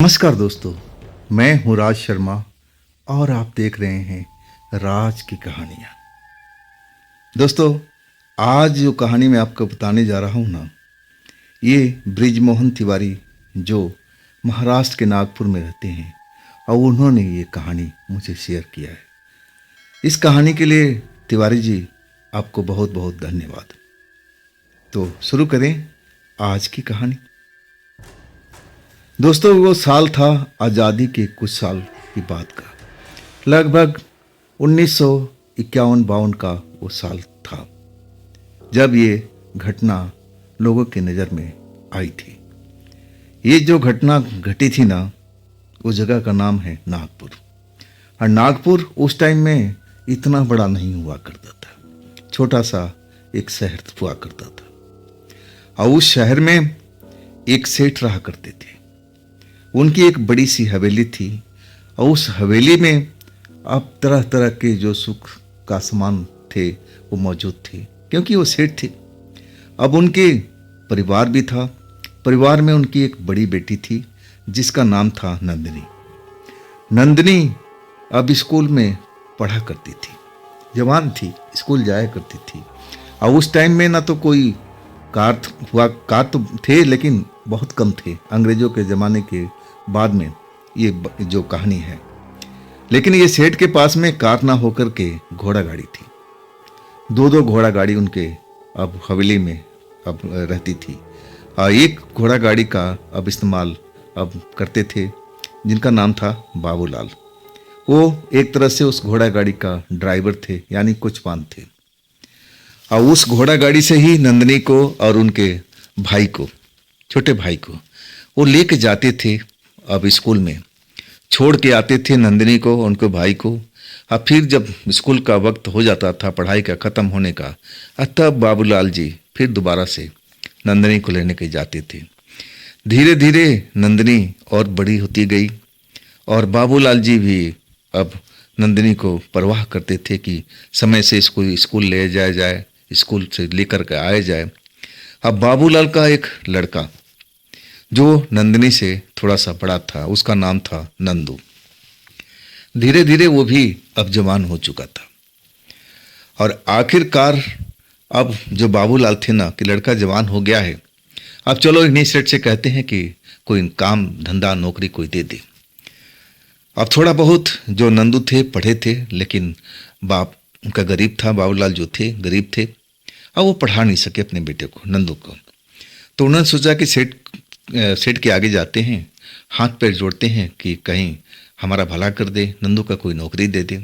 नमस्कार दोस्तों, मैं हूं राज शर्मा और आप देख रहे हैं राज की कहानियां। दोस्तों, आज जो कहानी मैं आपको बताने जा रहा हूं ना, ये बृजमोहन तिवारी जो महाराष्ट्र के नागपुर में रहते हैं और उन्होंने ये कहानी मुझे शेयर किया है। इस कहानी के लिए तिवारी जी आपको बहुत बहुत धन्यवाद। तो शुरू करें आज की कहानी। दोस्तों, वो साल था आज़ादी के कुछ साल की बात का, लगभग 1951-52 का वो साल था जब ये घटना लोगों की नज़र में आई थी। ये जो घटना घटी थी ना, उस जगह का नाम है नागपुर। और नागपुर उस टाइम में इतना बड़ा नहीं हुआ करता था, छोटा सा एक शहर हुआ करता था। और उस शहर में एक सेठ रहा करते थे। उनकी एक बड़ी सी हवेली थी और उस हवेली में अब तरह तरह के जो सुख का सामान थे वो मौजूद थे, क्योंकि वो सेठ थे। अब उनके परिवार भी था। परिवार में उनकी एक बड़ी बेटी थी जिसका नाम था नंदिनी। नंदिनी अब स्कूल में पढ़ा करती थी, जवान थी, स्कूल जाया करती थी। और उस टाइम में ना तो कोई कार तो थे लेकिन बहुत कम थे, अंग्रेजों के ज़माने के बाद में ये जो कहानी है। लेकिन ये सेठ के पास में कार ना होकर के घोड़ा गाड़ी थी। दो दो घोड़ा गाड़ी उनके अब हवेली में अब रहती थी। और एक घोड़ा गाड़ी का अब इस्तेमाल अब करते थे जिनका नाम था बाबूलाल। वो एक तरह से उस घोड़ा गाड़ी का ड्राइवर थे, यानी कुचवान थे। और उस घोड़ा गाड़ी से ही नंदिनी को और उनके भाई को, छोटे भाई को, वो लेके जाते थे। अब स्कूल में छोड़ के आते थे नंदिनी को, उनके भाई को। अब फिर जब स्कूल का वक्त हो जाता था, पढ़ाई का ख़त्म होने का, तब बाबूलाल जी फिर दोबारा से नंदिनी को लेने के जाते थे। धीरे धीरे नंदिनी और बड़ी होती गई और बाबूलाल जी भी अब नंदिनी को परवाह करते थे कि समय से स्कूल ले जाया जाए, स्कूल से लेकर के आया जाए। अब बाबूलाल का एक लड़का जो नंदिनी से थोड़ा सा बड़ा था, उसका नाम था नंदू। धीरे धीरे वो भी अब जवान हो चुका था। और आखिरकार अब जो बाबूलाल थे ना कि लड़का जवान हो गया है, अब चलो इन्हीं सेठ से कहते हैं कि कोई काम धंधा नौकरी कोई दे दे। अब थोड़ा बहुत जो नंदू थे पढ़े थे, लेकिन बाप उनका गरीब था, बाबूलाल जो थे गरीब थे। अब वो पढ़ा नहीं सके अपने बेटे को, नंदू को। तो उन्होंने सोचा कि सेठ के आगे जाते हैं, हाथ पैर जोड़ते हैं कि कहीं हमारा भला कर दे, नंदू का कोई नौकरी दे दे।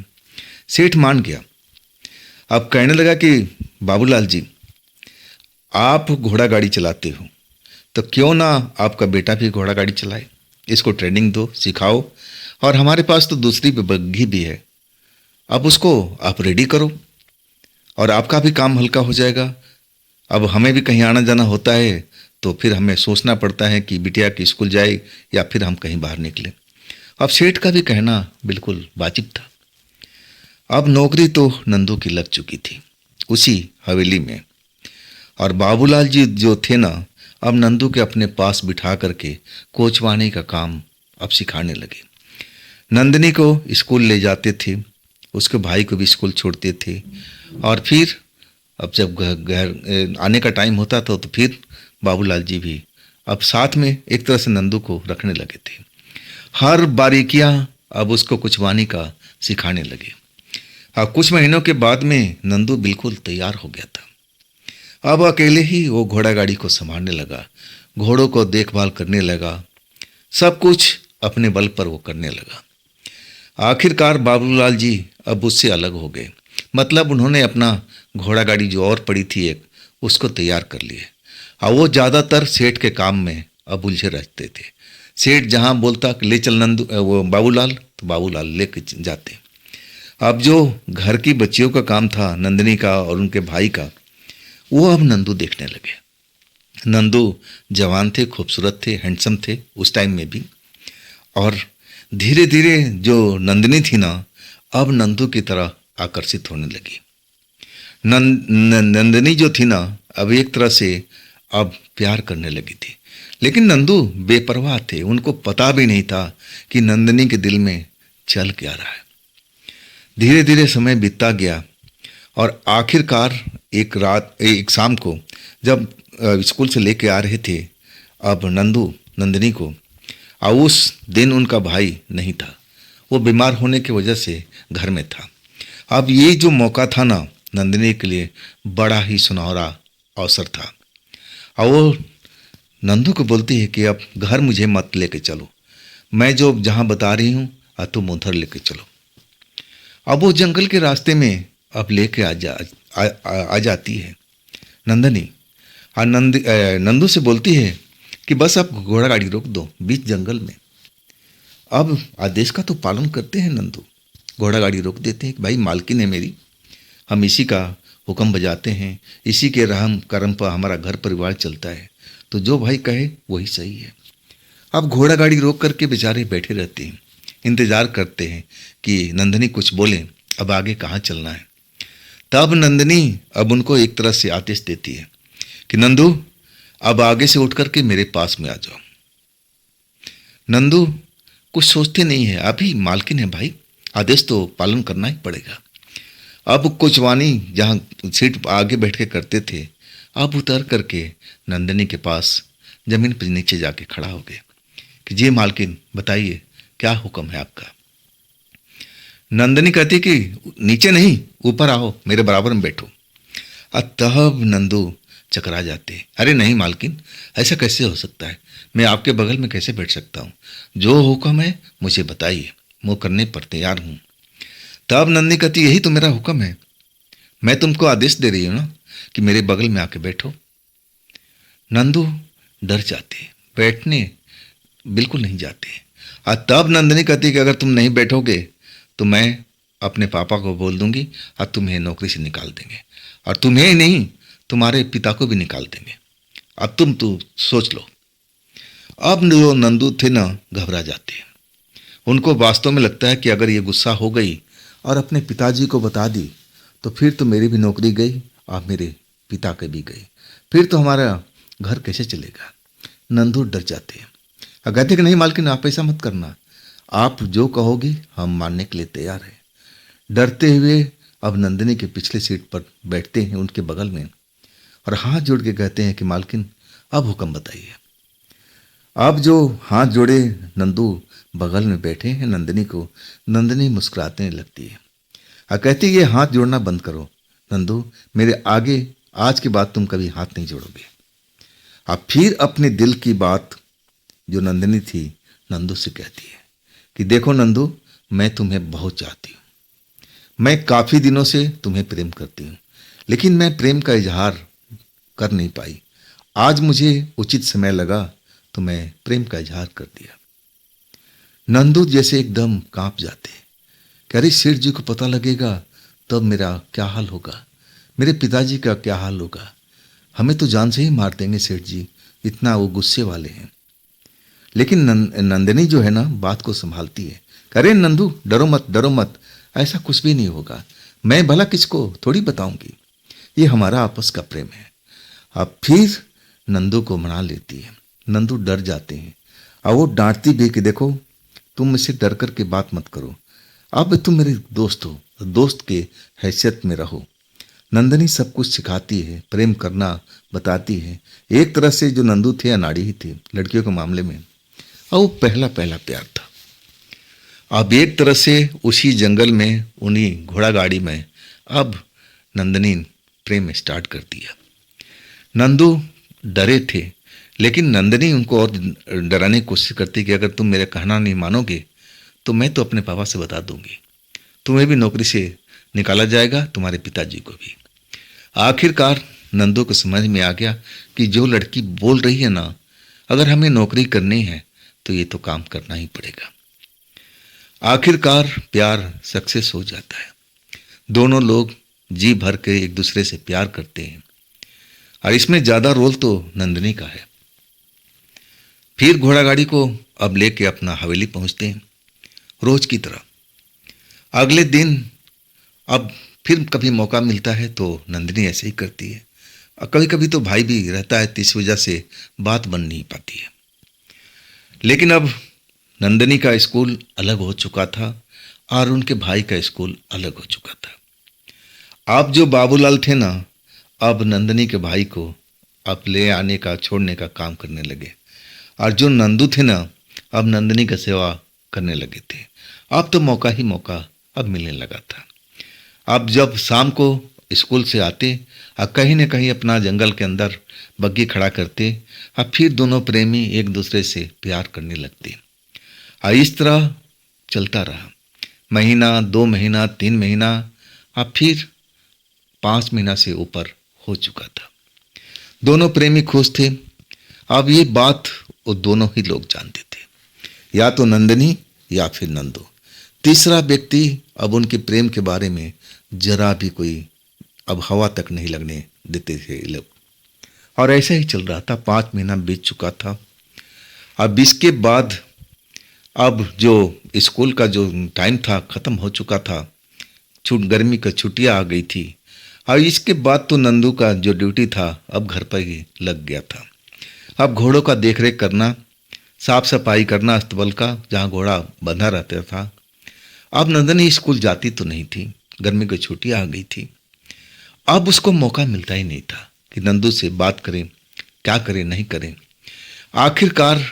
सेठ मान गया। अब कहने लगा कि बाबूलाल जी, आप घोड़ा गाड़ी चलाते हो तो क्यों ना आपका बेटा भी घोड़ा गाड़ी चलाए, इसको ट्रेनिंग दो, सिखाओ। और हमारे पास तो दूसरी बग्घी भी है, अब उसको आप रेडी करो और आपका भी काम हल्का हो जाएगा। अब हमें भी कहीं आना जाना होता है तो फिर हमें सोचना पड़ता है कि बिटिया की स्कूल जाए या फिर हम कहीं बाहर निकले। अब सेठ का भी कहना बिल्कुल वाजिब था। अब नौकरी तो नंदू की लग चुकी थी उसी हवेली में। और बाबूलाल जी जो थे ना, अब नंदू के अपने पास बिठा करके कोचवानी का काम अब सिखाने लगे। नंदिनी को स्कूल ले जाते थे, उसके भाई को भी स्कूल छोड़ते थे। और फिर अब जब घर आने का टाइम होता था तो फिर बाबूलाल जी भी अब साथ में एक तरह से नंदू को रखने लगे थे। हर बारीकियां अब उसको कुचवानी का सिखाने लगे। हाँ, कुछ महीनों के बाद में नंदू बिल्कुल तैयार हो गया था। अब अकेले ही वो घोड़ा गाड़ी को संभालने लगा, घोड़ों को देखभाल करने लगा, सब कुछ अपने बल पर वो करने लगा। आखिरकार बाबूलाल जी अब उससे अलग हो गए। मतलब उन्होंने अपना घोड़ा गाड़ी जो और पड़ी थी एक, उसको तैयार कर लिए। और वो ज़्यादातर सेठ के काम में अब उलझे रहते थे। सेठ जहाँ बोलता कि ले चल नंदू, वो बाबूलाल, तो बाबूलाल लेके जाते। अब जो घर की बच्चियों का काम था, नंदिनी का और उनके भाई का, वो अब नंदू देखने लगे। नंदू जवान थे, खूबसूरत थे, हैंडसम थे उस टाइम में भी। और धीरे धीरे जो नंदिनी थी ना, अब नंदू की तरह आकर्षित होने लगी। नंदिनी जो थी ना, अब एक तरह से अब प्यार करने लगी थी। लेकिन नंदू बेपरवाह थे, उनको पता भी नहीं था कि नंदिनी के दिल में चल क्या रहा है। धीरे धीरे समय बीतता गया और आखिरकार एक शाम को जब स्कूल से लेके आ रहे थे अब नंदू नंदिनी को, और उस दिन उनका भाई नहीं था, वो बीमार होने की वजह से घर में था। अब ये जो मौका था ना नंदिनी के लिए बड़ा ही सुनहरा अवसर था, और वो नंदू को बोलती है कि अब घर मुझे मत लेके चलो, मैं जो जहाँ बता रही हूँ तुम उधर लेके चलो। अब वो जंगल के रास्ते में अब लेके आ जाती है नंदिनी, और नंदू से बोलती है कि बस अब घोड़ा गाड़ी रोक दो बीच जंगल में। अब आदेश का तो पालन करते हैं नंदू, घोड़ा गाड़ी रोक देते हैं कि भाई मालकिन है मेरी, हम इसी का हुक्म बजाते हैं, इसी के रहम करम पर हमारा घर परिवार चलता है, तो जो भाई कहे वही सही है। अब घोड़ा गाड़ी रोक करके बेचारे बैठे रहते हैं, इंतजार करते हैं कि नंदिनी कुछ बोले, अब आगे कहाँ चलना है। तब नंदिनी अब उनको एक तरह से आदेश देती है कि नंदू अब आगे से उठ करके मेरे पास में आ जाओ। नंदू कुछ सोचते नहीं है, अभी मालकिन है भाई, आदेश तो पालन करना ही पड़ेगा। अब कुचवानी जहाँ सीट आगे बैठ के करते थे, अब उतर करके नंदिनी के पास जमीन पर नीचे जाके खड़ा हो गए कि जी मालकिन बताइए क्या हुक्म है आपका। नंदिनी कहती कि नीचे नहीं ऊपर आओ, मेरे बराबर में बैठो। तब नंदू चकरा जाते, अरे नहीं मालकिन, ऐसा कैसे हो सकता है, मैं आपके बगल में कैसे बैठ सकता हूँ, जो हुक्म है मुझे बताइए, मैं करने पर तैयार हूँ। तब नंदिनी कहती यही तो मेरा हुक्म है, मैं तुमको आदेश दे रही हूँ ना कि मेरे बगल में आके बैठो। नंदू डर जाते, बैठने बिल्कुल नहीं जाते। और तब नंदिनी कहती कि अगर तुम नहीं बैठोगे तो मैं अपने पापा को बोल दूंगी और तुम्हें नौकरी से निकाल देंगे, और तुम्हें ही नहीं तुम्हारे पिता को भी निकाल देंगे, अब तुम तो सोच लो। अब जो नंदू थे ना घबरा जाते हैं, उनको वास्तव में लगता है कि अगर ये गुस्सा हो गई और अपने पिताजी को बता दी तो फिर तो मेरी भी नौकरी गई और मेरे पिता के भी गई, फिर तो हमारा घर कैसे चलेगा। नंदू डर जाते हैं और कहते कि नहीं मालकिन आप ऐसा मत करना, आप जो कहोगी हम मानने के लिए तैयार हैं। डरते हुए अब नंदिनी के पिछले सीट पर बैठते हैं उनके बगल में और हाथ जोड़ के कहते हैं कि मालकिन अब हुक्म बताइए। अब जो हाथ जोड़े नंदू बगल में बैठे हैं नंदिनी को, नंदिनी मुस्कुराने लगती है और कहती ये हाथ जोड़ना बंद करो नंदू, मेरे आगे आज के बाद तुम कभी हाथ नहीं जोड़ोगे। अब फिर अपने दिल की बात जो नंदिनी थी नंदू से कहती है कि देखो नंदू, मैं तुम्हें बहुत चाहती हूँ, मैं काफ़ी दिनों से तुम्हें प्रेम करती हूँ, लेकिन मैं प्रेम का इजहार कर नहीं पाई, आज मुझे उचित समय लगा तो मैं प्रेम का इजहार कर दिया। नंदू जैसे एकदम कांप जाते, कह रही सेठ जी को पता लगेगा तब मेरा क्या हाल होगा, मेरे पिताजी का क्या हाल होगा, हमें तो जान से ही मार देंगे सेठ जी, इतना वो गुस्से वाले हैं। लेकिन नंदिनी जो है ना बात को संभालती है, कह रहे नंदू डरो मत, ऐसा कुछ भी नहीं होगा, मैं भला किसको थोड़ी बताऊंगी, ये हमारा आपस का प्रेम है। अब फिर नंदू को मना लेती है, नंदू डर जाते हैं और वो डांटती भी कि देखो तुम मुझसे डर कर के बात मत करो, अब तुम मेरे दोस्त हो, दोस्त के हैसियत में रहो। नंदिनी सब कुछ सिखाती है, प्रेम करना बताती है, एक तरह से जो नंदू थे अनाड़ी ही थे लड़कियों के मामले में, और वो पहला प्यार था। अब एक तरह से उसी जंगल में उन्हीं घोड़ा गाड़ी में अब नंदिनी प्रेम स्टार्ट कर दिया। नंदू डरे थे, लेकिन नंदिनी उनको और डराने की कोशिश करती कि अगर तुम मेरा कहना नहीं मानोगे तो मैं तो अपने पापा से बता दूंगी, तुम्हें भी नौकरी से निकाला जाएगा, तुम्हारे पिताजी को भी। आखिरकार नंदू को समझ में आ गया कि जो लड़की बोल रही है ना, अगर हमें नौकरी करनी है तो ये तो काम करना ही पड़ेगा। आखिरकार प्यार सक्सेस हो जाता है, दोनों लोग जी भर के एक दूसरे से प्यार करते हैं, और इसमें ज़्यादा रोल तो नंदिनी का है। फिर घोड़ा गाड़ी को अब लेके अपना हवेली पहुंचते हैं रोज की तरह। अगले दिन अब फिर कभी मौका मिलता है तो नंदिनी ऐसे ही करती है, और कभी कभी तो भाई भी रहता है, तो इस वजह से बात बन नहीं पाती है। लेकिन अब नंदनी का स्कूल अलग हो चुका था और उनके भाई का स्कूल अलग हो चुका था। अब जो बाबूलाल थे ना, अब नंदनी के भाई को अब ले आने का छोड़ने का काम करने लगे, और जो नंदू थे ना, अब नंदनी का सेवा करने लगे थे। अब तो मौका ही मौका अब मिलने लगा था। अब जब शाम को स्कूल से आते और कहीं न कहीं अपना जंगल के अंदर बग्गी खड़ा करते, और फिर दोनों प्रेमी एक दूसरे से प्यार करने लगते। और इस तरह चलता रहा। महीना, 2 महीना, 3 महीना, और फिर 5 महीना से ऊपर हो चुका था। दोनों प्रेमी खुश थे। अब ये बात वो दोनों ही लोग जानते थे, या तो नंदनी या फिर नंदू। तीसरा व्यक्ति अब उनके प्रेम के बारे में जरा भी कोई अब हवा तक नहीं लगने देते थे ये लोग। और ऐसा ही चल रहा था। 5 महीना बीत चुका था। अब इसके बाद अब जो स्कूल का जो टाइम था ख़त्म हो चुका था। गर्मी का छुट्टियां आ गई थी। और इसके बाद तो नंदू का जो ड्यूटी था अब घर पर ही लग गया था। अब घोड़ों का देखरेख करना, साफ सफाई करना अस्तबल का जहाँ घोड़ा बंधा रहता था। अब नंदनी स्कूल जाती तो नहीं थी, गर्मी की छुट्टियां आ गई थी। अब उसको मौका मिलता ही नहीं था कि नंदू से बात करें, क्या करें नहीं करें। आखिरकार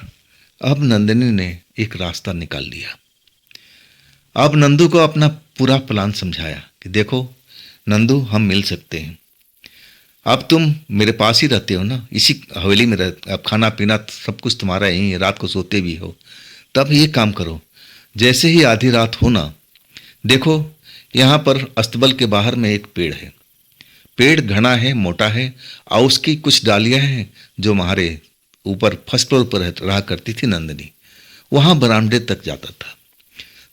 अब नंदनी ने एक रास्ता निकाल लिया। अब नंदू को अपना पूरा प्लान समझाया कि देखो नंदू, हम मिल सकते हैं। अब तुम मेरे पास ही रहते हो ना, इसी हवेली में अब खाना पीना सब कुछ तुम्हारा यहीं है, रात को सोते भी हो। तब ये काम करो, जैसे ही आधी रात हो ना, देखो यहाँ पर अस्तबल के बाहर में एक पेड़ है। पेड़ घना है, मोटा है, और उसकी कुछ डालियाँ हैं जो हमारे ऊपर फर्स्ट फ्लोर पर रहा करती थी नंदनी। वहाँ बरामदे तक जाता था।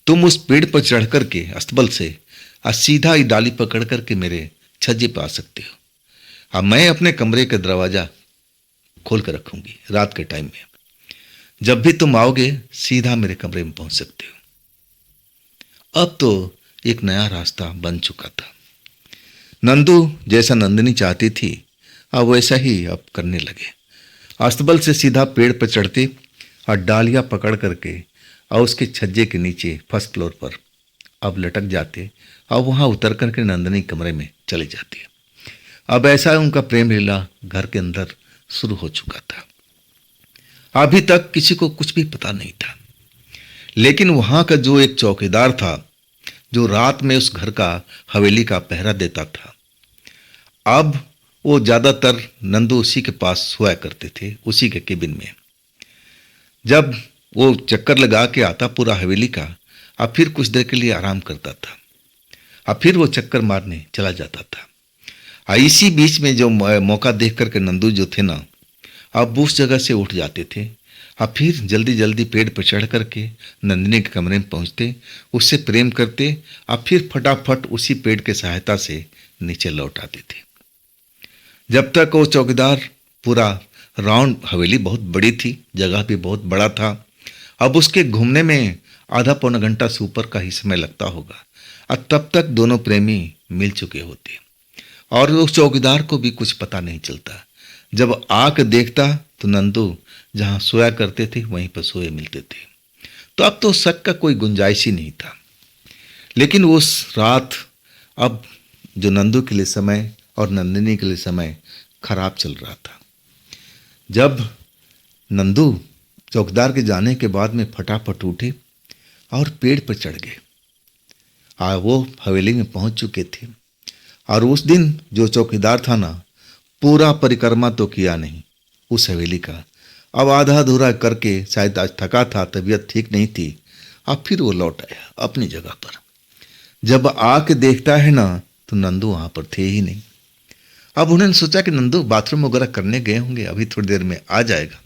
तुम उस पेड़ पर चढ़ करके अस्तबल से और सीधा ही डाली पकड़ करके मेरे छज्जे पर आ सकते हो। अब मैं अपने कमरे का दरवाज़ा खोल कर रखूँगी रात के टाइम में। जब भी तुम आओगे सीधा मेरे कमरे में पहुँच सकते हो। अब तो एक नया रास्ता बन चुका था। नंदू जैसा नंदनी चाहती थी अब वैसा ही अब करने लगे। अस्तबल से सीधा पेड़ पर चढ़ते और डालियाँ पकड़ करके और उसके छज्जे के नीचे फर्स्ट फ्लोर पर अब लटक जाते और वहाँ उतर करके नंदनी कमरे में चले जाते। अब ऐसा उनका प्रेम लीला घर के अंदर शुरू हो चुका था। अभी तक किसी को कुछ भी पता नहीं था। लेकिन वहाँ का जो एक चौकीदार था जो रात में उस घर का हवेली का पहरा देता था, अब वो ज़्यादातर नंदू उसी के पास सोया करते थे, उसी के केबिन में। जब वो चक्कर लगा के आता पूरा हवेली का, अब फिर कुछ देर के लिए आराम करता था, अब फिर वो चक्कर मारने चला जाता था। इसी बीच में जो मौका देख करके नंदू जो थे ना, अब उस जगह से उठ जाते थे। अब फिर जल्दी जल्दी पेड़ पर चढ़ करके नंदिनी के कमरे में पहुंचते, उससे प्रेम करते, अब फिर फटाफट उसी पेड़ के सहायता से नीचे लौट आते थे। जब तक वो चौकीदार पूरा राउंड, हवेली बहुत बड़ी थी, जगह भी बहुत बड़ा था, अब उसके घूमने में आधा पौना घंटा से ऊपर का ही समय लगता होगा। और तब तक दोनों प्रेमी मिल चुके होते और उस चौकीदार को भी कुछ पता नहीं चलता। जब आके देखता तो नंदू जहाँ सोया करते थे वहीं पर सोए मिलते थे। तो अब तो शक का कोई गुंजाइश ही नहीं था। लेकिन उस रात अब जो नंदू के लिए समय और नंदिनी के लिए समय खराब चल रहा था। जब नंदू चौकीदार के जाने के बाद में फटाफट उठे और पेड़ पर चढ़ गए। वो हवेली में पहुंच चुके थे। और उस दिन जो चौकीदार था ना, पूरा परिक्रमा तो किया नहीं उस हवेली का, अब आधा अधूरा करके, शायद आज थका था, तबीयत ठीक नहीं थी, अब फिर वो लौट आया अपनी जगह पर। जब आके देखता है ना तो नंदू वहाँ पर थे ही नहीं। अब उन्होंने सोचा कि नंदू बाथरूम वगैरह करने गए होंगे, अभी थोड़ी देर में आ जाएगा।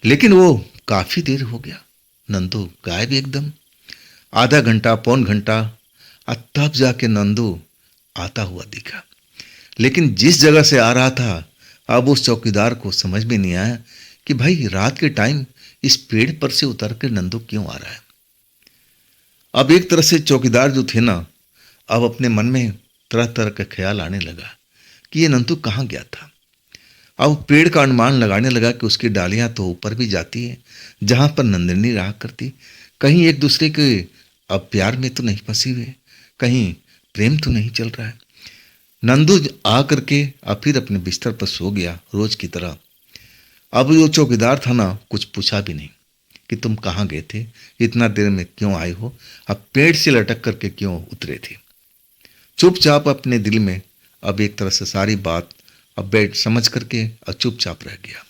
लेकिन वो काफ़ी देर हो गया, नंदू गायब एकदम। आधा घंटा, पौन घंटा, तब जाके नंदू आता हुआ दिखा। लेकिन जिस जगह से आ रहा था अब उस चौकीदार को समझ में नहीं आया कि भाई रात के टाइम इस पेड़ पर से उतर कर नंदू क्यों आ रहा है। अब एक तरह से चौकीदार जो थे ना, अब अपने मन में तरह तरह का ख्याल आने लगा कि ये नंदू कहाँ गया था। अब पेड़ का अनुमान लगाने लगा कि उसकी डालियां तो ऊपर भी जाती हैं जहां पर नंदिनी रहा करती, कहीं एक दूसरे के अब प्यार में तो नहीं फंसी हुए, कहीं प्रेम तो नहीं चल रहा है। नंदू आ करके अब फिर अपने बिस्तर पर सो गया रोज की तरह। अब जो चौकीदार था ना, कुछ पूछा भी नहीं कि तुम कहाँ गए थे, इतना देर में क्यों आए हो, अब पेड़ से लटक करके क्यों उतरे थे। चुपचाप अपने दिल में अब एक तरह से सारी बात अब बैठ समझ करके और चुपचाप रह गया।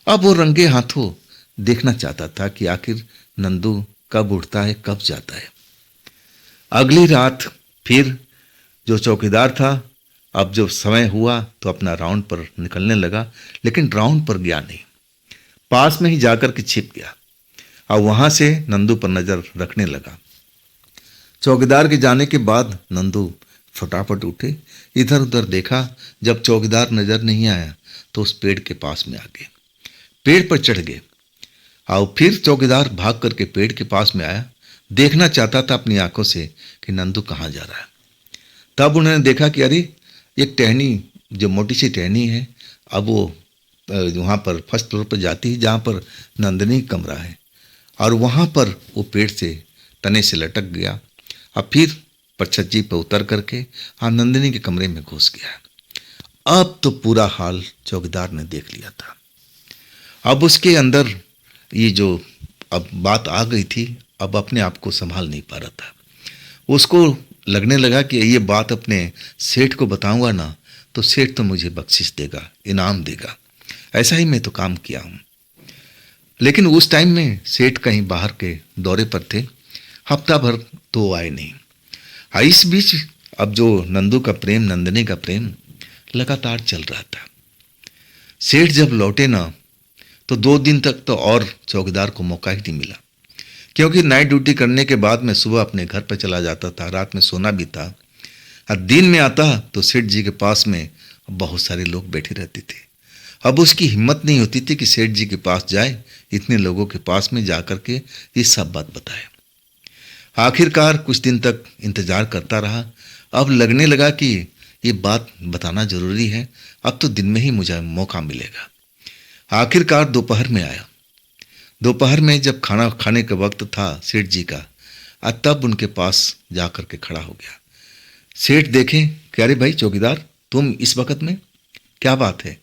अब वो रंगे हाथों देखना चाहता था कि आखिर नंदू कब उठता है कब जाता है। अगली रात फिर जो चौकीदार था, अब जब समय हुआ तो अपना राउंड पर निकलने लगा, लेकिन राउंड पर गया नहीं, पास में ही जाकर के छिप गया और वहां से नंदू पर नजर रखने लगा। चौकीदार के जाने के बाद नंदू फटाफट उठे, इधर उधर देखा, जब चौकीदार नजर नहीं आया तो उस पेड़ के पास में आ गए, पेड़ पर चढ़ गए और फिर चौकीदार भाग करके पेड़ के पास में आया, देखना चाहता था अपनी आंखों से कि नंदू कहाँ जा रहा है। तब उन्होंने देखा कि अरे एक टहनी, जो मोटी सी टहनी है, अब वो वहाँ पर फर्स्ट फ्लोर पर जाती है जहाँ पर नंदिनी कमरा है, और वहाँ पर वो पेड़ से तने से लटक गया। अब फिर परछज्जी पर उतर करके नंदिनी के कमरे में घुस गया। अब तो पूरा हाल चौकीदार ने देख लिया था। अब उसके अंदर ये जो अब बात आ गई थी, अब अपने आप को संभाल नहीं पा रहा था। उसको लगने लगा कि ये बात अपने सेठ को बताऊंगा ना तो सेठ तो मुझे बख्शिश देगा, इनाम देगा, ऐसा ही मैं तो काम किया हूँ। लेकिन उस टाइम में सेठ कहीं बाहर के दौरे पर थे, हफ्ता भर तो आए नहीं। इस बीच अब जो नंदू का प्रेम, नंदिनी का प्रेम लगातार चल रहा था। सेठ जब लौटे ना तो 2 दिन तक तो और चौकीदार को मौका ही नहीं मिला, क्योंकि नाइट ड्यूटी करने के बाद मैं सुबह अपने घर पर चला जाता था, रात में सोना भी था, और दिन में आता तो सेठ जी के पास में बहुत सारे लोग बैठे रहते थे। अब उसकी हिम्मत नहीं होती थी कि सेठ जी के पास जाए, इतने लोगों के पास में जा कर के ये सब बात बताए। आखिरकार कुछ दिन तक इंतजार करता रहा। अब लगने लगा कि ये बात बताना जरूरी है, अब तो दिन में ही मुझे मौका मिलेगा। आखिरकार दोपहर में आया। दोपहर में जब खाना खाने का वक्त था सेठ जी का, तब उनके पास जा कर के खड़ा हो गया। सेठ देखे कि अरे भाई चौकीदार, तुम इस वक्त में, क्या बात है।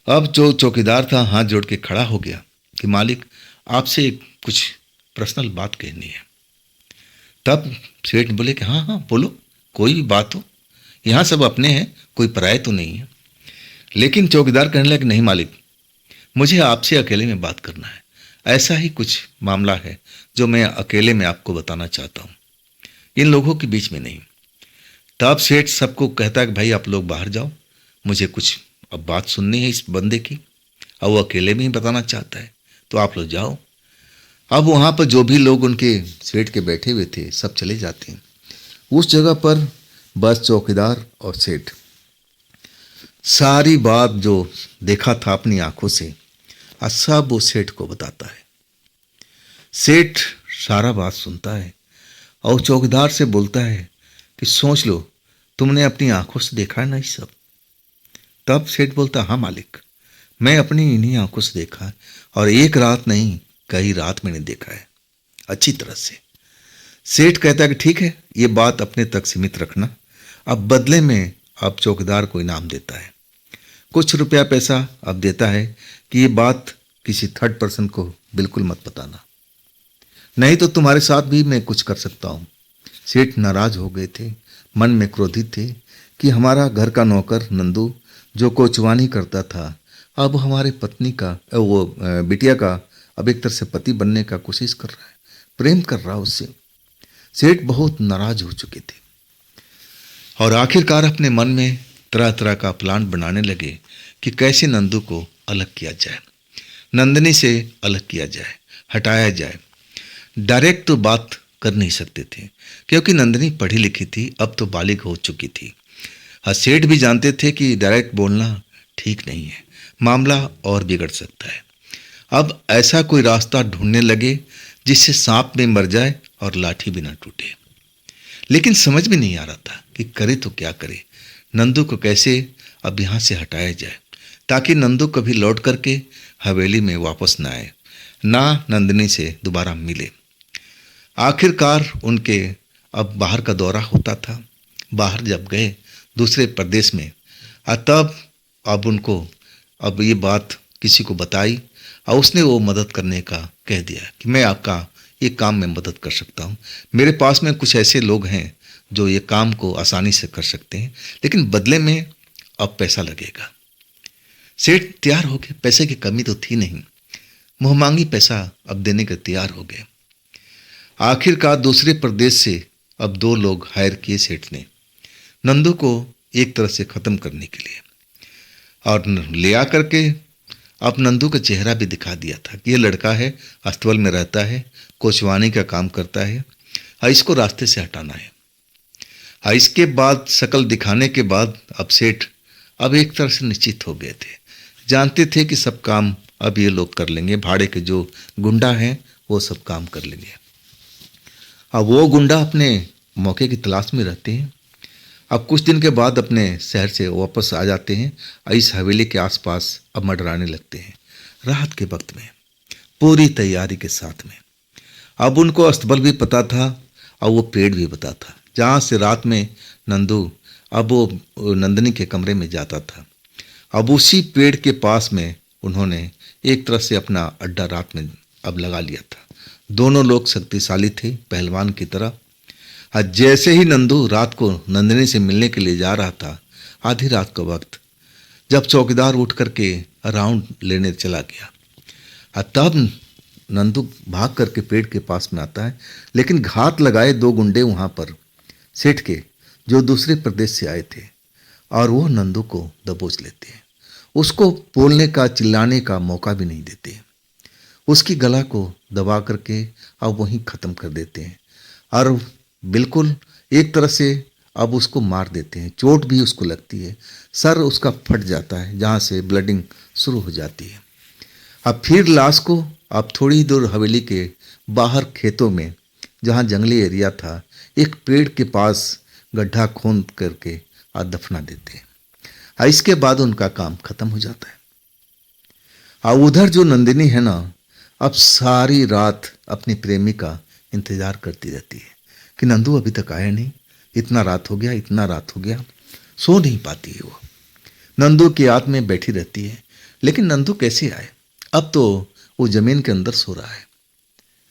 अब जो चौकीदार था हाथ जोड़ के खड़ा हो गया कि मालिक, आपसे कुछ पर्सनल बात कहनी है। तब सेठ बोले कि हाँ हाँ बोलो, कोई भी बात हो, यहाँ सब अपने हैं, कोई पराये तो नहीं है। लेकिन चौकीदार कहने लगे नहीं मालिक, मुझे आपसे अकेले में बात करना है, ऐसा ही कुछ मामला है जो मैं अकेले में आपको बताना चाहता हूँ, इन लोगों के बीच में नहीं। तब सेठ सबको कहता है कि भाई आप लोग बाहर जाओ, मुझे कुछ अब बात सुननी है इस बंदे की, और वो अकेले में ही बताना चाहता है, तो आप लोग जाओ। अब वहाँ पर जो भी लोग उनके सेठ के बैठे हुए थे सब चले जाते हैं। उस जगह पर बस चौकीदार और सेठ सारी बात जो देखा था अपनी आंखों से सब वो सेठ को बताता है। सेठ सारा बात सुनता है और चौकीदार से बोलता है कि सोच लो, तुमने अपनी आंखों से देखा है ना ये सब। तब सेठ बोलता हाँ मालिक, मैं अपनी इन्हीं आंखों से देखा है, और एक रात नहीं कई रात मैंने देखा है अच्छी तरह से। सेठ कहता है कि ठीक है, ये बात अपने तक सीमित रखना। अब बदले में अब चौकीदार को इनाम देता है, कुछ रुपया पैसा अब देता है कि ये बात किसी थर्ड पर्सन को बिल्कुल मत बताना, नहीं तो तुम्हारे साथ भी मैं कुछ कर सकता हूँ। सेठ नाराज हो गए थे, मन में क्रोधित थे कि हमारा घर का नौकर नंदू जो कोचवानी करता था, अब हमारे पत्नी का वो बिटिया का अब एक तरह से पति बनने का कोशिश कर रहा है, प्रेम कर रहा है उससे। सेठ बहुत नाराज हो चुके थे और आखिरकार अपने मन में तरह तरह का प्लान बनाने लगे कि कैसे नंदू को अलग किया जाए, नंदिनी से अलग किया जाए, हटाया जाए। डायरेक्ट तो बात कर नहीं सकते थे क्योंकि नंदिनी पढ़ी लिखी थी, अब तो बालिग हो चुकी थी। सेठ भी जानते थे कि डायरेक्ट बोलना ठीक नहीं है, मामला और बिगड़ सकता है। अब ऐसा कोई रास्ता ढूंढने लगे जिससे सांप में मर जाए और लाठी भी ना टूटे। लेकिन समझ में नहीं आ रहा था कि करे तो क्या करे। नंदू को कैसे अब यहाँ से हटाया जाए ताकि नंदू कभी लौट करके हवेली में वापस न आए, ना नंदिनी से दोबारा मिले। आखिरकार उनके अब बाहर का दौरा होता था। बाहर जब गए दूसरे प्रदेश में, तब अब उनको अब ये बात किसी को बताई और उसने वो मदद करने का कह दिया कि मैं आपका ये काम में मदद कर सकता हूँ, मेरे पास में कुछ ऐसे लोग हैं जो ये काम को आसानी से कर सकते हैं, लेकिन बदले में अब पैसा लगेगा। सेठ तैयार हो गए, पैसे की कमी तो थी नहीं, मुँहमांगी पैसा अब देने के तैयार हो गए। आखिरकार दूसरे प्रदेश से अब 2 लोग हायर किए सेठ ने नंदू को एक तरह से ख़त्म करने के लिए, और ले आ करके अब नंदू का चेहरा भी दिखा दिया था कि ये लड़का है, अस्तबल में रहता है, कोचवानी का काम करता है, और इसको रास्ते से हटाना है। और इसके बाद शकल दिखाने के बाद अब सेठ अब एक तरह से निश्चित हो गए थे, जानते थे कि सब काम अब ये लोग कर लेंगे, भाड़े के जो गुंडा हैं वो सब काम कर लेंगे। अब वो गुंडा अपने मौके की तलाश में रहते हैं। अब कुछ दिन के बाद अपने शहर से वापस आ जाते हैं और इस हवेली के आसपास अब मंडराने लगते हैं रात के वक्त में, पूरी तैयारी के साथ में। अब उनको अस्तबल भी पता था और वो पेड़ भी पता था जहाँ से रात में नंदू अब वो नंदिनी के कमरे में जाता था। अब उसी पेड़ के पास में उन्होंने एक तरह से अपना अड्डा रात में अब लगा लिया था। दोनों लोग शक्तिशाली थे, पहलवान की तरह। आज जैसे ही नंदू रात को नंदिनी से मिलने के लिए जा रहा था, आधी रात का वक्त, जब चौकीदार उठ करके राउंड लेने चला गया, तब नंदू भाग करके पेड़ के पास में आता है, लेकिन घात लगाए 2 गुंडे वहाँ पर सेठ के जो दूसरे प्रदेश से आए थे, और वो नंदू को दबोच लेते हैं। उसको बोलने का, चिल्लाने का मौका भी नहीं देते, उसकी गला को दबा करके अब वहीं ख़त्म कर देते हैं, और बिल्कुल एक तरह से अब उसको मार देते हैं। चोट भी उसको लगती है, सर उसका फट जाता है जहाँ से ब्लडिंग शुरू हो जाती है। अब फिर लाश को अब थोड़ी दूर हवेली के बाहर खेतों में, जहाँ जंगली एरिया था, एक पेड़ के पास गड्ढा खोद करके दफना देते हैं। इसके बाद उनका काम खत्म हो जाता है। और उधर जो नंदिनी है ना, अब सारी रात अपनी प्रेमी का इंतजार करती रहती है कि नंदू अभी तक आया नहीं, इतना रात हो गया, इतना रात हो गया। सो नहीं पाती है वो, नंदू की याद में बैठी रहती है। लेकिन नंदू कैसे आए? अब तो वो जमीन के अंदर सो रहा है,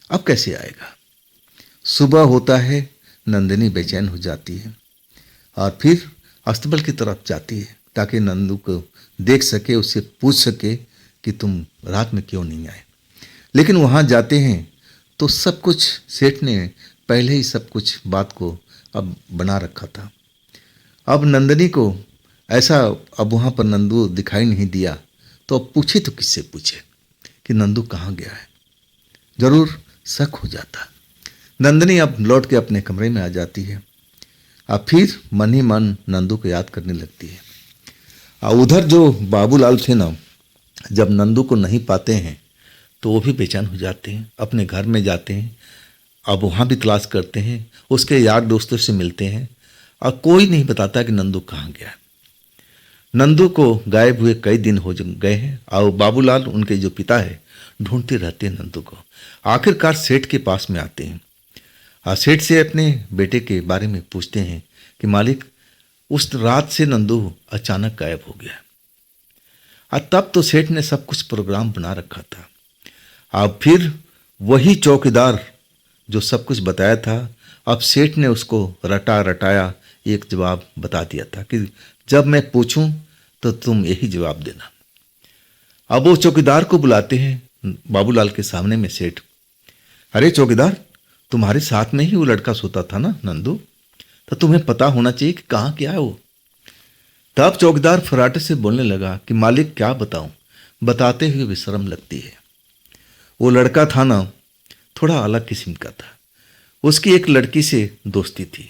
अब कैसे आएगा? सुबह होता है, नंदिनी बेचैन हो जाती है और फिर अस्तबल की तरफ जाती है ताकि नंदू को देख सके, उससे पूछ सके कि तुम रात में क्यों नहीं आए। लेकिन वहाँ जाते हैं तो सब कुछ सेठ ने पहले ही सब कुछ बात को अब बना रखा था। अब नंदिनी को ऐसा अब वहाँ पर नंदू दिखाई नहीं दिया, तो अब पूछे तो किससे पूछे कि नंदू कहाँ गया है? जरूर शक हो जाता। नंदिनी अब लौट के अपने कमरे में आ जाती है। अब फिर मन ही मन नंदू को याद करने लगती है। और उधर जो बाबूलाल थे ना, जब नंदू को नहीं पाते हैं तो वो भी बेचैन हो जाते हैं, अपने घर में जाते हैं। अब वहाँ भी तलाश करते हैं, उसके यार दोस्तों से मिलते हैं और कोई नहीं बताता कि नंदू कहाँ गया है। नंदू को गायब हुए कई दिन हो गए हैं और बाबूलाल, उनके जो पिता है, ढूंढते रहते हैं नंदू को। आखिरकार सेठ के पास में आते हैं और सेठ से अपने बेटे के बारे में पूछते हैं कि मालिक, उस रात से नंदू अचानक गायब हो गया। और तब तो सेठ ने सब कुछ प्रोग्राम बना रखा था। अब फिर वही चौकीदार जो सब कुछ बताया था, अब सेठ ने उसको रटा रटाया एक जवाब बता दिया था कि जब मैं पूछूं तो तुम यही जवाब देना। अब वो चौकीदार को बुलाते हैं बाबूलाल के सामने में सेठ। अरे चौकीदार, तुम्हारे साथ में ही वो लड़का सोता था ना नंदू, तो तुम्हें पता होना चाहिए कि कहाँ क्या है वो। तब चौकीदार फराटे से बोलने लगा कि मालिक क्या बताऊं, बताते हुए भी शर्म लगती है। वो लड़का था ना, थोड़ा अलग किस्म का था। उसकी एक लड़की से दोस्ती थी।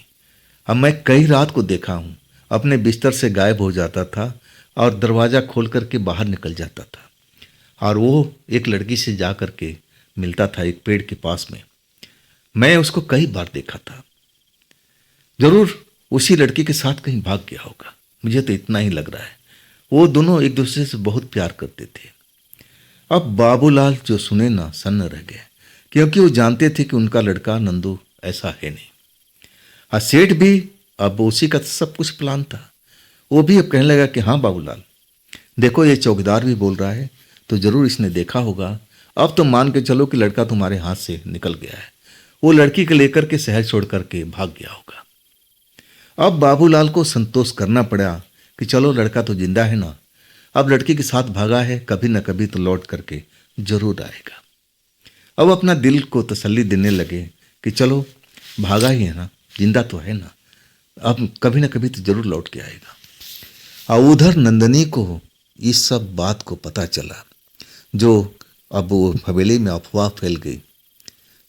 अब मैं कई रात को देखा हूँ, अपने बिस्तर से गायब हो जाता था और दरवाज़ा खोल करके बाहर निकल जाता था, और वो एक लड़की से जा कर के मिलता था एक पेड़ के पास में। मैं उसको कई बार देखा था, जरूर उसी लड़की के साथ कहीं भाग गया होगा, मुझे तो इतना ही लग रहा है। वो दोनों एक दूसरे से बहुत प्यार करते थे। अब बाबूलाल जो सुने ना सन्न रह गए, क्योंकि वो जानते थे कि उनका लड़का नंदू ऐसा है नहीं। और सेठ भी अब उसी का सब कुछ प्लान था। वो भी अब कहने लगा कि हाँ बाबूलाल, देखो ये चौकीदार भी बोल रहा है तो जरूर इसने देखा होगा। अब तो मान के चलो कि लड़का तुम्हारे हाथ से निकल गया है। वो लड़की को लेकर के शहर छोड़ करके भाग गया होगा। अब बाबूलाल को संतोष करना पड़ा कि चलो लड़का तो जिंदा है ना, अब लड़की के साथ भागा है, कभी न कभी तो लौट करके जरूर आएगा। अब अपना दिल को तसल्ली देने लगे कि चलो भागा ही है ना, जिंदा तो है ना, अब कभी न कभी तो जरूर लौट के आएगा। और उधर नंदनी को इस सब बात को पता चला, जो अब वो हवेली में अफवाह फैल गई।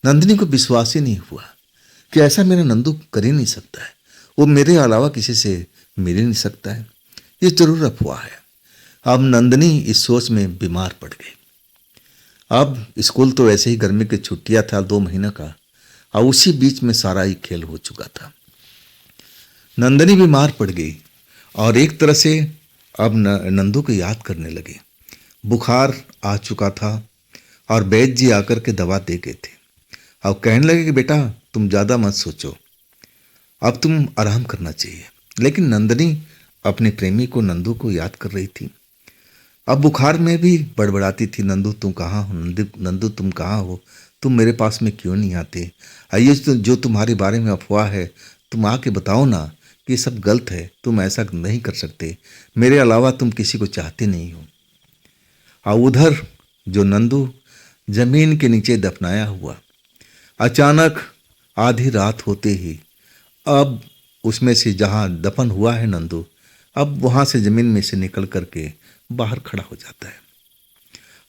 नंदिनी को विश्वास ही नहीं हुआ कि ऐसा मेरा नंदू कर ही नहीं सकता है, वो मेरे अलावा किसी से मिल ही नहीं सकता है, ये जरूर अफवाह है। अब नंदिनी इस सोच में बीमार पड़ गई। अब स्कूल तो वैसे ही गर्मी की छुट्टियां था 2 महीने का, और उसी बीच में सारा ही खेल हो चुका था। नंदिनी बीमार पड़ गई और एक तरह से अब नंदू को याद करने लगे। बुखार आ चुका था और वैद्य जी आकर के दवा दे गए थे। अब कहने लगे कि बेटा तुम ज़्यादा मत सोचो, अब तुम आराम करना चाहिए। लेकिन नंदिनी अपने प्रेमी को नंदू को याद कर रही थी। अब बुखार में भी बड़बड़ाती थी, नंदू तुम कहाँ हो, नंदू तुम कहाँ हो, तुम मेरे पास में क्यों नहीं आते, आइए जो तुम्हारे बारे में अफवाह है तुम आके बताओ ना कि ये सब गलत है, तुम ऐसा नहीं कर सकते, मेरे अलावा तुम किसी को चाहते नहीं हो। और उधर जो नंदू जमीन के नीचे दफनाया हुआ, अचानक आधी रात होते ही अब उसमें से जहाँ दफन हुआ है नंदू, अब वहाँ से जमीन में से निकल करके बाहर खड़ा हो जाता है।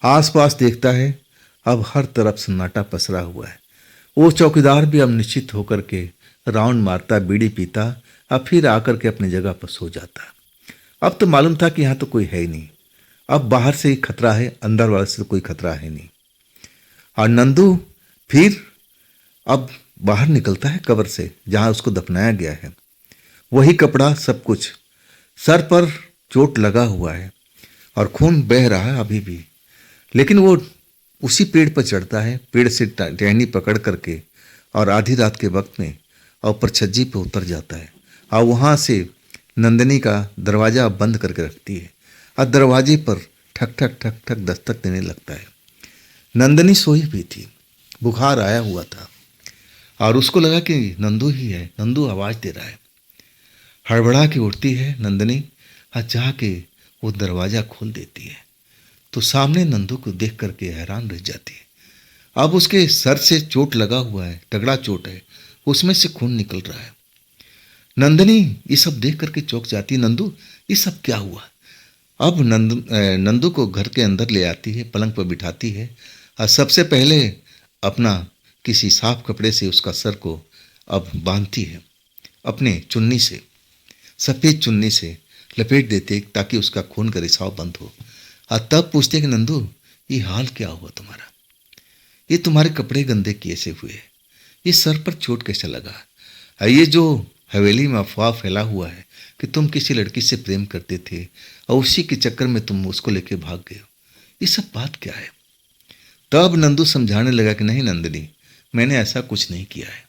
आसपास देखता है, अब हर तरफ सन्नाटा पसरा हुआ है। वो चौकीदार भी अब निश्चित होकर के राउंड मारता, बीड़ी पीता, अब फिर आकर के अपनी जगह पर सो जाता। अब तो मालूम था कि यहाँ तो कोई है ही नहीं, अब बाहर से ही खतरा है, अंदर वाले से तो कोई खतरा है नहीं। और नंदू फिर अब बाहर निकलता है कब्र से जहाँ उसको दफनाया गया है। वही कपड़ा, सब कुछ, सर पर चोट लगा हुआ है और खून बह रहा है अभी भी। लेकिन वो उसी पेड़ पर चढ़ता है, पेड़ से टहनी पकड़ करके, और आधी रात के वक्त में और ऊपर छज्जी पे उतर जाता है और वहाँ से नंदिनी का दरवाज़ा बंद करके रखती है और दरवाजे पर ठक ठक ठक ठक दस्तक देने लगता है। नंदिनी सोई भी थी, बुखार आया हुआ था और उसको लगा कि नंदू ही है, नंदू आवाज़ दे रहा है। हड़बड़ा के उठती है नंदिनी और चाह के वो दरवाज़ा खोल देती है तो सामने नंदू को देख करके हैरान रह जाती है। अब उसके सर से चोट लगा हुआ है, तगड़ा चोट है, उसमें से खून निकल रहा है। नंदिनी ये सब देख करके चौंक जाती है, नंदू ये सब क्या हुआ। अब नंदू को घर के अंदर ले आती है, पलंग पर बिठाती है और सबसे पहले अपना किसी साफ कपड़े से उसका सर को अब बांधती है, अपने चुन्नी से, सफ़ेद चुन्नी से लपेट देते ताकि उसका खून का रिसाव बंद हो। और तब पूछते कि नंदू ये हाल क्या हुआ तुम्हारा, ये तुम्हारे कपड़े गंदे कैसे हुए, ये सर पर चोट कैसे लगा, ये जो हवेली में अफवाह फैला हुआ है कि तुम किसी लड़की से प्रेम करते थे और उसी के चक्कर में तुम उसको लेके भाग गए हो, ये सब बात क्या है। तब नंदू समझाने लगा कि नहीं नंदिनी, मैंने ऐसा कुछ नहीं किया है।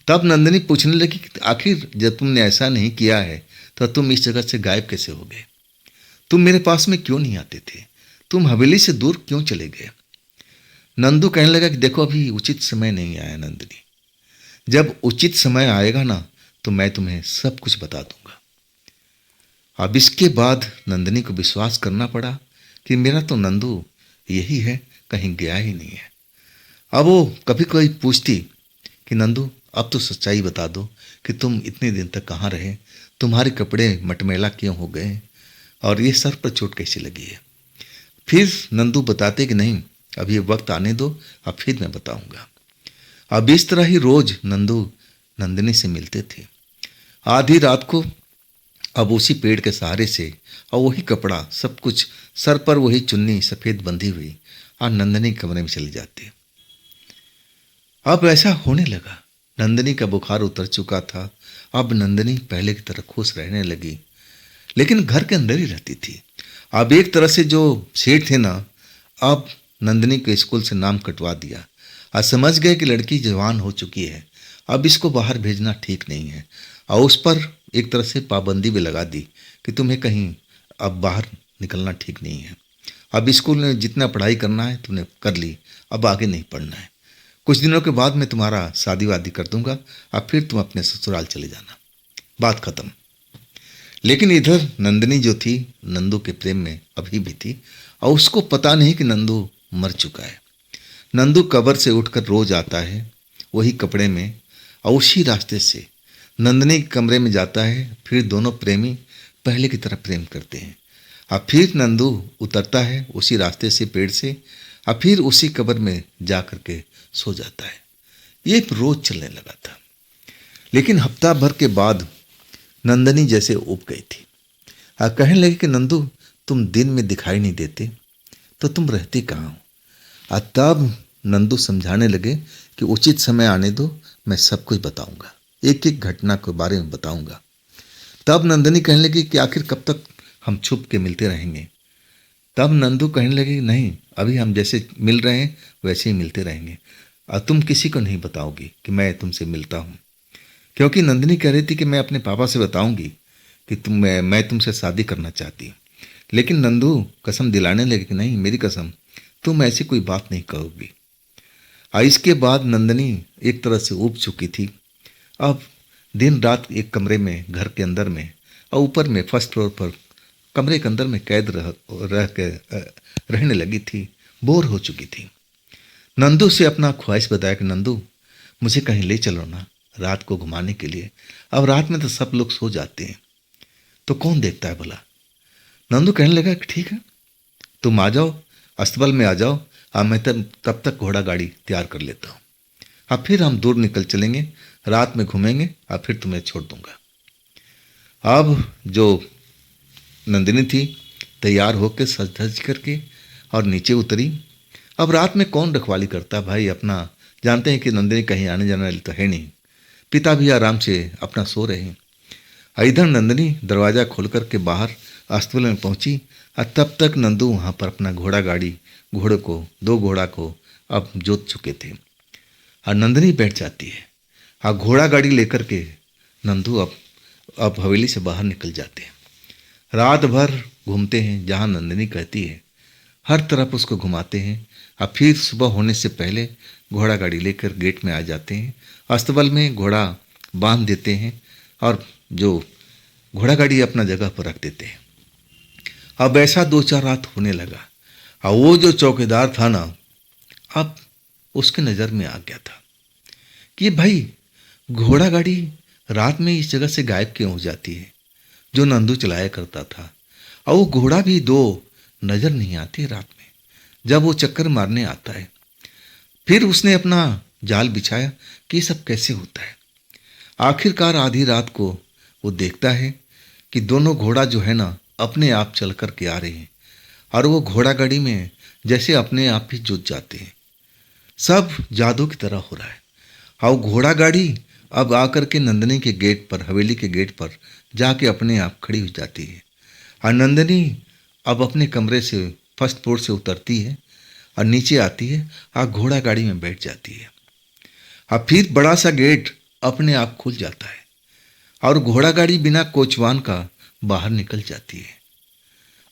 तब नंदिनी पूछने लगी कि आखिर जब तुमने ऐसा नहीं किया है तो तुम इस जगह से गायब कैसे हो गए, तुम मेरे पास में क्यों नहीं आते थे, तुम हवेली से दूर क्यों चले गए। नंदू कहने लगा कि देखो अभी उचित समय नहीं आया नंदिनी, जब उचित समय आएगा ना तो मैं तुम्हें सब कुछ बता दूंगा। अब इसके बाद नंदिनी को विश्वास करना पड़ा कि मेरा तो नंदू यही है, कहीं गया ही नहीं है। अब वो कभी कभी पूछती कि नंदू अब तो सच्चाई बता दो कि तुम इतने दिन तक कहाँ रहे, तुम्हारे कपड़े मटमैला क्यों हो गए और ये सर पर चोट कैसी लगी है। फिर नंदू बताते कि नहीं अब ये वक्त आने दो, अब फिर मैं बताऊंगा। अब इस तरह ही रोज नंदू नंदिनी से मिलते थे। आधी रात को अब उसी पेड़ के सहारे से और वही कपड़ा, सब कुछ, सर पर वही चुन्नी सफ़ेद बंधी हुई, और नंदिनी कमरे में चले जाते। अब ऐसा होने लगा, नंदिनी का बुखार उतर चुका था। अब नंदिनी पहले की तरह खुश रहने लगी। लेकिन घर के अंदर ही रहती थी। अब एक तरह से जो सेठ थे ना, अब नंदिनी के स्कूल से नाम कटवा दिया और समझ गए कि लड़की जवान हो चुकी है, अब इसको बाहर भेजना ठीक नहीं है। और उस पर एक तरह से पाबंदी भी लगा दी कि तुम्हें कहीं अब बाहर निकलना ठीक नहीं है। अब स्कूल में जितना पढ़ाई करना है तुमने कर ली, अब आगे नहीं पढ़ना है। कुछ दिनों के बाद मैं तुम्हारा शादी वादी कर दूंगा, अब फिर तुम अपने ससुराल चले जाना। बात खत्म। लेकिन इधर नंदिनी जो थी नंदू के प्रेम में अभी भी थी, और उसको पता नहीं कि नंदू मर चुका है। नंदू कब्र से उठकर रोज आता है वही कपड़े में, और उसी रास्ते से नंदिनी के कमरे में जाता है। फिर दोनों प्रेमी पहले की तरह प्रेम करते हैं। अब फिर नंदू उतरता है उसी रास्ते से, पेड़ से, और फिर उसी कब्र में जा कर के सो जाता है। ये रोज चलने लगा था। लेकिन हफ्ता भर के बाद नंदिनी जैसे उब गई थी और कहने लगी कि नंदू, तुम दिन में दिखाई नहीं देते तो तुम रहती कहाँ हो। और तब नंदू समझाने लगे कि उचित समय आने दो, मैं सब कुछ बताऊंगा, एक एक घटना के बारे में बताऊंगा। तब नंदिनी कहने लगी कि आखिर कब तक हम छुप के मिलते रहेंगे। तब नंदू कहने लगे, नहीं, अभी हम जैसे मिल रहे हैं वैसे ही मिलते रहेंगे, और तुम किसी को नहीं बताओगी कि मैं तुमसे मिलता हूँ। क्योंकि नंदिनी कह रही थी कि मैं अपने पापा से बताऊंगी कि मैं तुमसे शादी करना चाहती हूँ। लेकिन नंदू कसम दिलाने लगे कि नहीं, मेरी कसम, तुम ऐसी कोई बात नहीं कहोगी। और इसके बाद नंदिनी एक तरह से ऊब चुकी थी। अब दिन रात एक कमरे में, घर के अंदर में, और ऊपर में फर्स्ट फ्लोर पर कमरे के अंदर में कैद रहने लगी थी, बोर हो चुकी थी। नंदू से अपना ख्वाहिश बताया कि नंदू, मुझे कहीं ले चलो ना रात को घुमाने के लिए। अब रात में तो सब लोग सो जाते हैं, तो कौन देखता है भला। नंदू कहने लगा कि ठीक है, तुम आ जाओ, अस्तबल में आ जाओ, और मैं तब तक घोड़ा गाड़ी तैयार कर लेता हूँ। अब फिर हम दूर निकल चलेंगे, रात में घूमेंगे, और फिर तुम्हें छोड़ दूंगा। अब जो नंदिनी थी तैयार होकर सज धज करके और नीचे उतरी। अब रात में कौन रखवाली करता भाई, अपना जानते हैं कि नंदिनी कहीं आने जाने वाली तो है नहीं। पिता भी आराम से अपना सो रहे हैं। इधर नंदिनी दरवाज़ा खोल कर के बाहर अस्तबल में पहुंची, और तब तक नंदू वहाँ पर अपना दो घोड़ा को अब जोत चुके थे। और नंदिनी बैठ जाती है, और घोड़ा गाड़ी लेकर के नंदू अब हवेली से बाहर निकल जाते हैं। रात भर घूमते हैं, जहाँ नंदिनी कहती है हर तरफ उसको घुमाते हैं। और फिर सुबह होने से पहले घोड़ा गाड़ी लेकर गेट में आ जाते हैं, अस्तबल में घोड़ा बांध देते हैं, और जो घोड़ा गाड़ी अपना जगह पर रख देते हैं। अब ऐसा 2-4 रात होने लगा, और वो जो चौकीदार था ना, अब उसके नज़र में आ गया था कि भाई घोड़ा गाड़ी रात में इस जगह से गायब क्यों हो जाती है, जो नंदू चलाया करता था। और वो घोड़ा भी 2 नज़र नहीं आती रात में, जब वो चक्कर मारने आता है। फिर उसने अपना जाल बिछाया कि ये सब कैसे होता है। आखिरकार आधी रात को वो देखता है कि दोनों घोड़ा जो है ना अपने आप चल कर के आ रहे हैं, और वो घोड़ा गाड़ी में जैसे अपने आप ही जुट जाते हैं। सब जादू की तरह हो रहा है। और घोड़ा गाड़ी अब आकर के नंदिनी के गेट पर, हवेली के गेट पर जाके अपने आप खड़ी हो जाती है। और नंदिनी अब अपने कमरे से फर्स्ट फ्लोर से उतरती है और नीचे आती है, और घोड़ा गाड़ी में बैठ जाती है। अब फिर बड़ा सा गेट अपने आप खुल जाता है, और घोड़ा गाड़ी बिना कोचवान का बाहर निकल जाती है।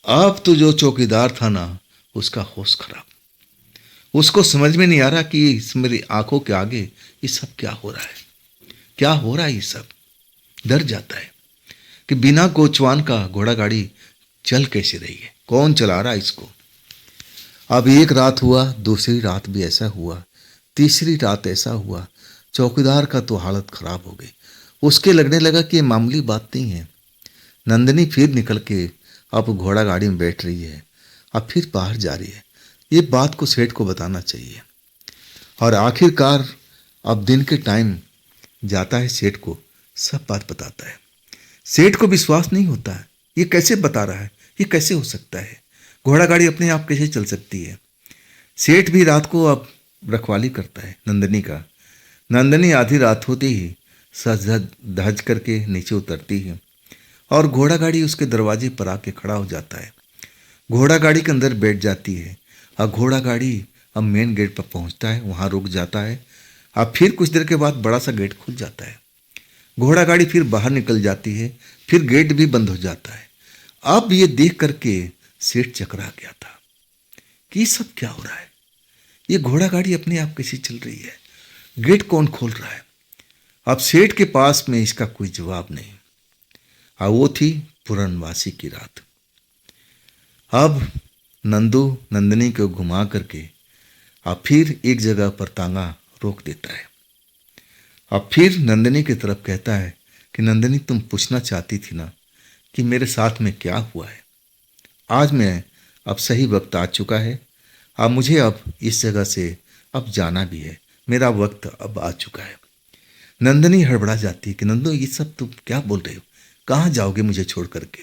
अब तो जो चौकीदार था ना, उसका होश खराब। उसको समझ में नहीं आ रहा कि मेरी आंखों के आगे ये सब क्या हो रहा है, क्या हो रहा है। ये सब डर जाता है कि बिना कोचवान का घोड़ा गाड़ी चल कैसे रही है, कौन चला रहा है इसको। अब एक रात हुआ, दूसरी रात भी ऐसा हुआ, तीसरी रात ऐसा हुआ। चौकीदार का तो हालत खराब हो गई। उसके लगने लगा कि ये मामूली बात नहीं है। नंदिनी फिर निकल के अब घोड़ा गाड़ी में बैठ रही है, अब फिर बाहर जा रही है। ये बात को सेठ को बताना चाहिए। और आखिरकार अब दिन के टाइम जाता है सेठ को, सब बात बताता है। सेठ को विश्वास नहीं होता है, ये कैसे बता रहा है, ये कैसे हो सकता है, घोड़ा गाड़ी अपने आप कैसे चल सकती है। सेठ भी रात को अब रखवाली करता है नंदिनी का। नंदिनी आधी रात होती ही सज धज करके नीचे उतरती है, और घोड़ा गाड़ी उसके दरवाजे पर आके खड़ा हो जाता है। घोड़ा गाड़ी के अंदर बैठ जाती है। और घोड़ा गाड़ी अब मेन गेट पर पहुंचता है, वहां रुक जाता है। अब फिर कुछ देर के बाद बड़ा सा गेट खुल जाता है। घोड़ा गाड़ी फिर बाहर निकल जाती है, फिर गेट भी बंद हो जाता है। अब ये देख करके सेठ चकरा गया था कि ये सब क्या हो रहा है, ये घोड़ा गाड़ी अपने आप कैसी चल रही है, गेट कौन खोल रहा है। अब सेठ के पास में इसका कोई जवाब नहीं। और वो थी पूर्णवासी की रात। अब नंदू नंदिनी को घुमा करके अब फिर एक जगह पर तांगा रोक देता है। अब फिर नंदिनी की तरफ कहता है कि नंदिनी, तुम पूछना चाहती थी ना कि मेरे साथ में क्या हुआ है। आज मैं अब सही वक्त आ चुका है। अब मुझे अब इस जगह से अब जाना भी है, मेरा वक्त अब आ चुका है। नंदिनी हड़बड़ा जाती है कि नंदू, ये सब तुम क्या बोल रहे हो, कहाँ जाओगे मुझे छोड़ करके।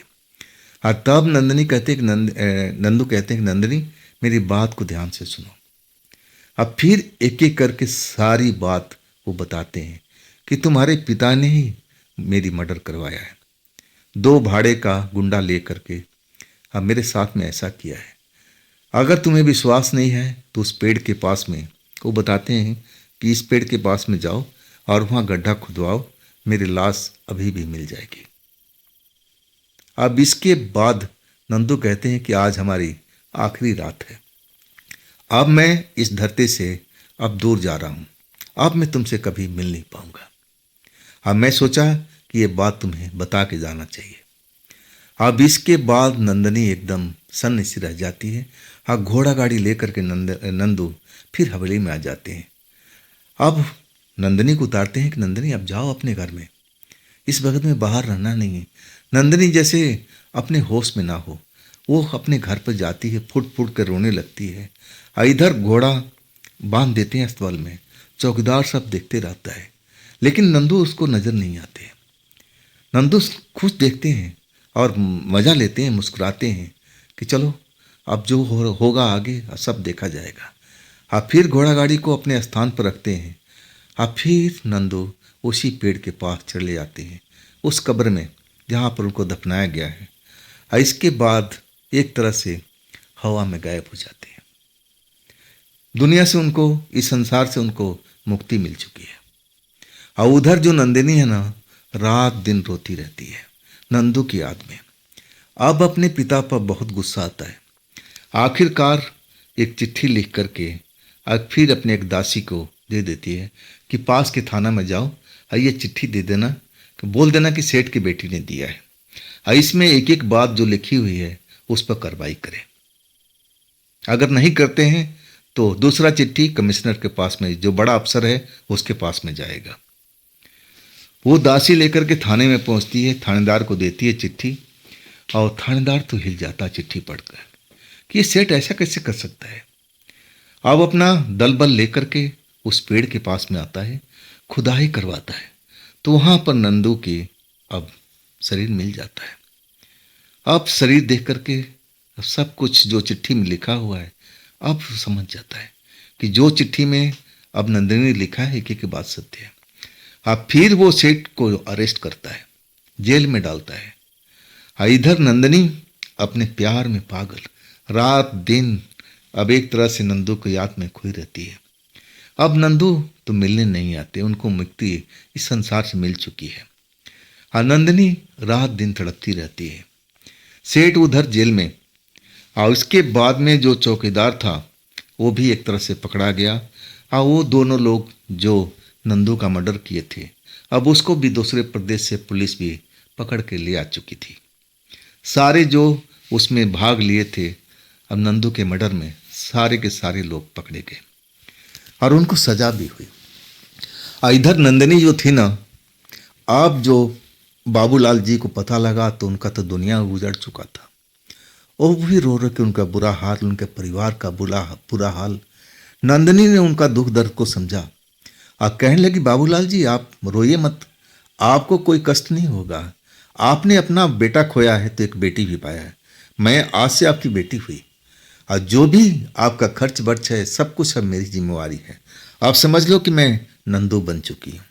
और तब नंदिनी कहते कि नंदू कहते हैं कि नंदिनी, मेरी बात को ध्यान से सुनो। अब फिर एक एक करके सारी बात वो बताते हैं कि तुम्हारे पिता ने ही मेरी मर्डर करवाया है, 2 भाड़े का गुंडा ले करके अब मेरे साथ में ऐसा किया है। अगर तुम्हें विश्वास नहीं है तो उस पेड़ के पास में, वो बताते हैं कि इस पेड़ के पास में जाओ और वहाँ गड्ढा खुदवाओ, मेरी लाश अभी भी मिल जाएगी। अब इसके बाद नंदू कहते हैं कि आज हमारी आखिरी रात है, अब मैं इस धरती से अब दूर जा रहा हूँ, अब मैं तुमसे कभी मिल नहीं पाऊंगा। अब मैं सोचा कि ये बात तुम्हें बता के जाना चाहिए। अब इसके बाद नंदिनी एकदम सन्न सी रह जाती है। अब घोड़ा गाड़ी लेकर के नंदू फिर हवेली में आ जाते हैं। अब नंदिनी को उतारते हैं कि नंदिनी, अब जाओ अपने घर में, इस वक्त में बाहर रहना नहीं है। नंदिनी जैसे अपने होश में ना हो, वो अपने घर पर जाती है, फुट फुट कर रोने लगती है। इधर घोड़ा बांध देते हैं अस्तबल में, चौकीदार सब देखते रहता है, लेकिन नंदू उसको नजर नहीं आते। नंदू खुश देखते हैं और मजा लेते हैं, मुस्कुराते हैं कि चलो अब जो होगा आगे सब देखा जाएगा। आप फिर घोड़ा गाड़ी को अपने स्थान पर रखते हैं। आप फिर नंदू उसी पेड़ के पास चले जाते हैं, उस कब्र में जहाँ पर उनको दफनाया गया है। और इसके बाद एक तरह से हवा में गायब हो जाते हैं। दुनिया से उनको, इस संसार से उनको मुक्ति मिल चुकी है। और उधर जो नंदिनी है ना, रात दिन रोती रहती है नंदू की याद में। अब अपने पिता पर बहुत गुस्सा आता है। आखिरकार एक चिट्ठी लिख करके और फिर अपने एक दासी को दे देती है कि पास के थाना में जाओ और ये चिट्ठी दे देना, कि बोल देना कि सेठ की बेटी ने दिया है, और इसमें एक एक बात जो लिखी हुई है उस पर कार्रवाई करें। अगर नहीं करते हैं तो दूसरा चिट्ठी कमिश्नर के पास में, जो बड़ा अफसर है उसके पास में जाएगा। वो दासी लेकर के थाने में पहुंचती है, थानेदार को देती है चिट्ठी, और थानेदार तो हिल जाता चिट्ठी पढ़कर कि ये सेठ ऐसा कैसे कर सकता है। अब अपना दल बल लेकर के उस पेड़ के पास में आता है, खुदाई करवाता है, तो वहां पर नंदू के अब शरीर मिल जाता है। अब शरीर देख करके सब कुछ जो चिट्ठी में लिखा हुआ है अब समझ जाता है कि जो चिट्ठी में अब नंदिनी ने लिखा है एक एक बात सत्य है। अब फिर वो सेठ को अरेस्ट करता है, जेल में डालता है। इधर नंदिनी अपने प्यार में पागल रात दिन अब एक तरह से नंदू को याद में खोई रहती है। अब नंदू तो मिलने नहीं आते, उनको मुक्ति इस संसार से मिल चुकी है। नंदिनी रात दिन तड़पती रहती है। सेठ उधर जेल में, और उसके बाद में जो चौकीदार था वो भी एक तरह से पकड़ा गया। और वो दोनों लोग जो नंदू का मर्डर किए थे, अब उसको भी दूसरे प्रदेश से पुलिस भी पकड़ के ले आ चुकी थी। सारे जो उसमें भाग लिए थे अब नंदू के मर्डर में, सारे के सारे लोग पकड़े गए और उनको सजा भी हुई। और इधर नंदिनी जो थी ना, अब जो बाबूलाल जी को पता लगा तो उनका तो दुनिया गुजर चुका था। वो भी रो रो के उनका बुरा हाल, उनके परिवार का बुरा हाल। नंदिनी ने उनका दुख दर्द को समझा और कहने लगी, बाबूलाल जी आप रोइए मत, आपको कोई कष्ट नहीं होगा। आपने अपना बेटा खोया है तो एक बेटी भी पाया है, मैं आज से आपकी बेटी हुई, और जो भी आपका खर्च बर्च है सब कुछ अब मेरी जिम्मेवारी है। आप समझ लो कि मैं नंदू बन चुकी हूँ।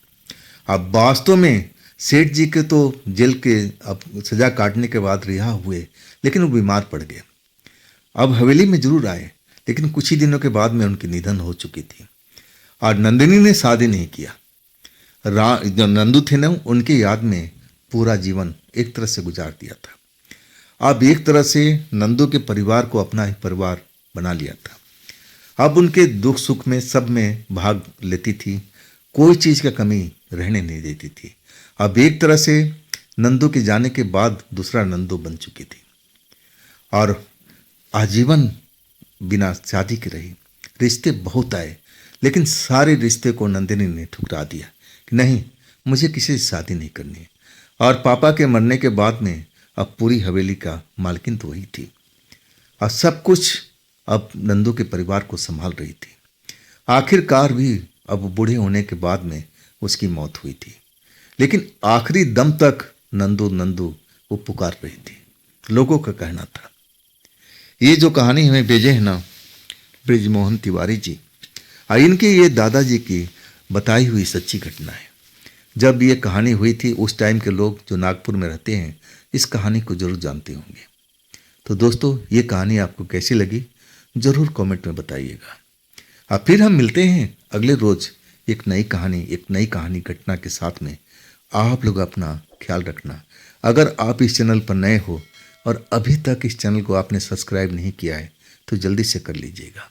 अब वास्तव में सेठ जी के तो जेल के अब सजा काटने के बाद रिहा हुए, लेकिन वो बीमार पड़ गए। अब हवेली में जरूर आए, लेकिन कुछ ही दिनों के बाद में उनकी निधन हो चुकी थी। और नंदिनी ने शादी नहीं किया। जो नंदू थे ना, उनकी याद में पूरा जीवन एक तरह से गुजार दिया था। अब एक तरह से नंदू के परिवार को अपना ही परिवार बना लिया था। अब उनके दुख सुख में सब में भाग लेती थी, कोई चीज़ का कमी रहने नहीं देती थी। अब एक तरह से नंदू के जाने के बाद दूसरा नंदू बन चुकी थी और आजीवन बिना शादी के रही। रिश्ते बहुत आए, लेकिन सारे रिश्ते को नंदिनी ने ठुकरा दिया कि नहीं, मुझे किसी से शादी नहीं करनी है। और पापा के मरने के बाद में अब पूरी हवेली का मालकिन तो वही थी और सब कुछ अब नंदू के परिवार को संभाल रही थी। आखिरकार भी अब बूढ़े होने के बाद में उसकी मौत हुई थी, लेकिन आखिरी दम तक नंदू नंदू वो पुकार रही थी, लोगों का कहना था। ये जो कहानी हमें भेजे है ना ब्रिजमोहन तिवारी जी, इनके ये दादाजी की बताई हुई सच्ची घटना है। जब ये कहानी हुई थी उस टाइम के लोग जो नागपुर में रहते हैं इस कहानी को जरूर जानते होंगे। तो दोस्तों, ये कहानी आपको कैसी लगी जरूर कमेंट में बताइएगा। अब फिर हम मिलते हैं अगले रोज एक नई कहानी घटना के साथ में। आप लोग अपना ख्याल रखना। अगर आप इस चैनल पर नए हो और अभी तक इस चैनल को आपने सब्सक्राइब नहीं किया है तो जल्दी से कर लीजिएगा।